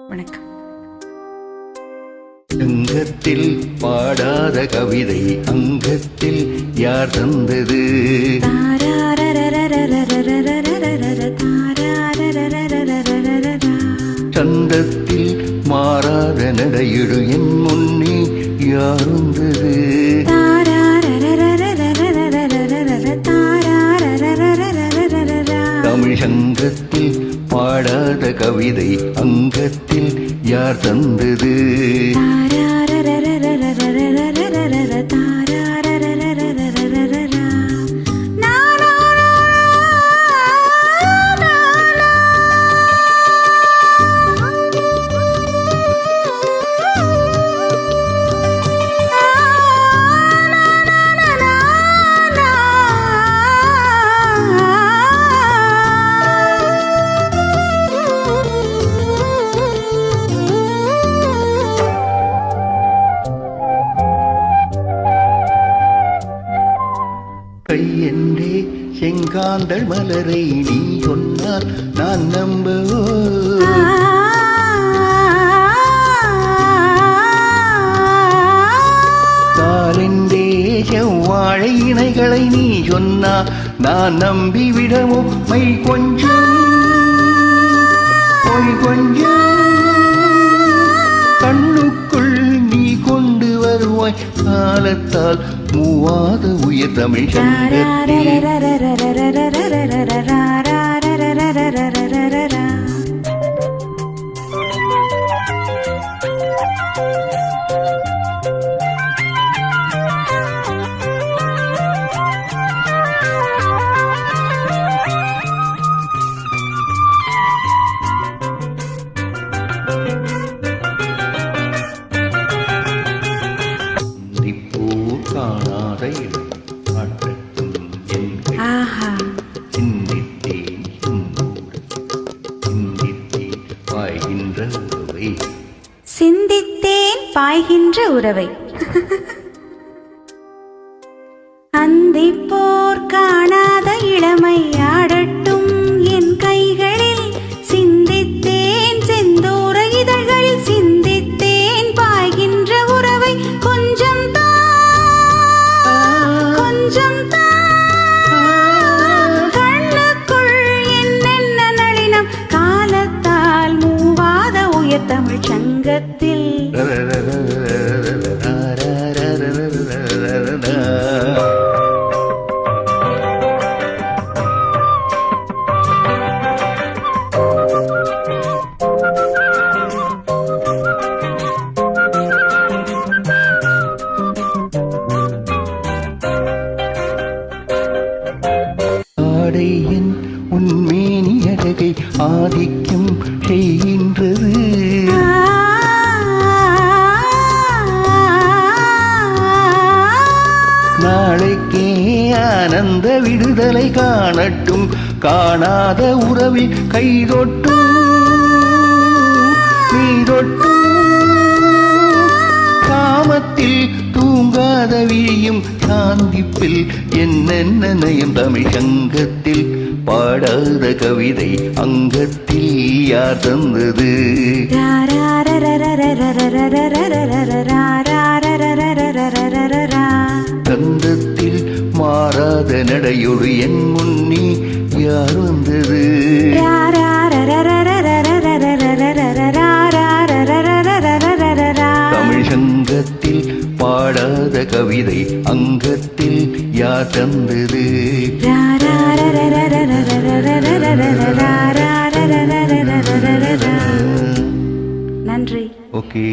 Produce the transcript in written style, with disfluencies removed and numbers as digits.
வணக்கம். அங்கத்தில் பாடாத கவிதை அங்கத்தில் யார் தந்தது? சந்தத்தில் மாறாத நடையிடு என் முன்னே யார் வந்தது? தமிழ் சங்கத்தில் பாடாத கவிதை அங்கத்தில் யார் தந்தது? கையென்றே செங்காந்தள் மலரை நீ சொன்னால் நான் நம்பவோ? காலென்றே செவ்வாழை இணைகளை நீ சொன்னா நான் நம்பிவிடமோ? மை கொஞ்சம் பொய் கொஞ்சம் கண்ணுக்குள் நீ கொண்டு வருவாய் காலத்தால் மூவாத உயர் தமிழ் சங்கத்தில். காணாத ஆட்டத்தும் சிந்தித்தேன் பாய்கின்ற உறவை, சிந்தித்தேன் பாய்கின்ற உறவை. அந்திப்போர் காணாத இளமை ஆடட்டும் என் கைகளில், சிந்தித்தேன் செந்தூர இதழ்களில், சிந்தித்தேன் பாய்கின்ற உறவை. கொஞ்சம் கண்ணுக்குள் என்னென்ன நளினம் காலத்தால் மூவாத உயர் தமிழ் சங்கத்தில். ஆடையின் உன்மேனி அழகை ஆதிக்கம் செய்கின்றது. நாளைக்கே ஆனந்த விடுதலை காணட்டும் காணாத உறவில் கைதொட்டும் நீதொட்டும் காமத்தில் தூங்காத விழியும் சாந்திப்பில் என்னென்ன நயம் தமிழ் சங்கத்தில் பாடாத கவிதை அங்கத்தில் யார் தந்தது? சந்தத்தில் மாறாத நடையொடு என் முன்னே யார் வந்தது? தமிழ் சங்கத்தில் பாடாத கவிதை அங்கத்தில் யார் தந்தது? நன்றி. ஓகே.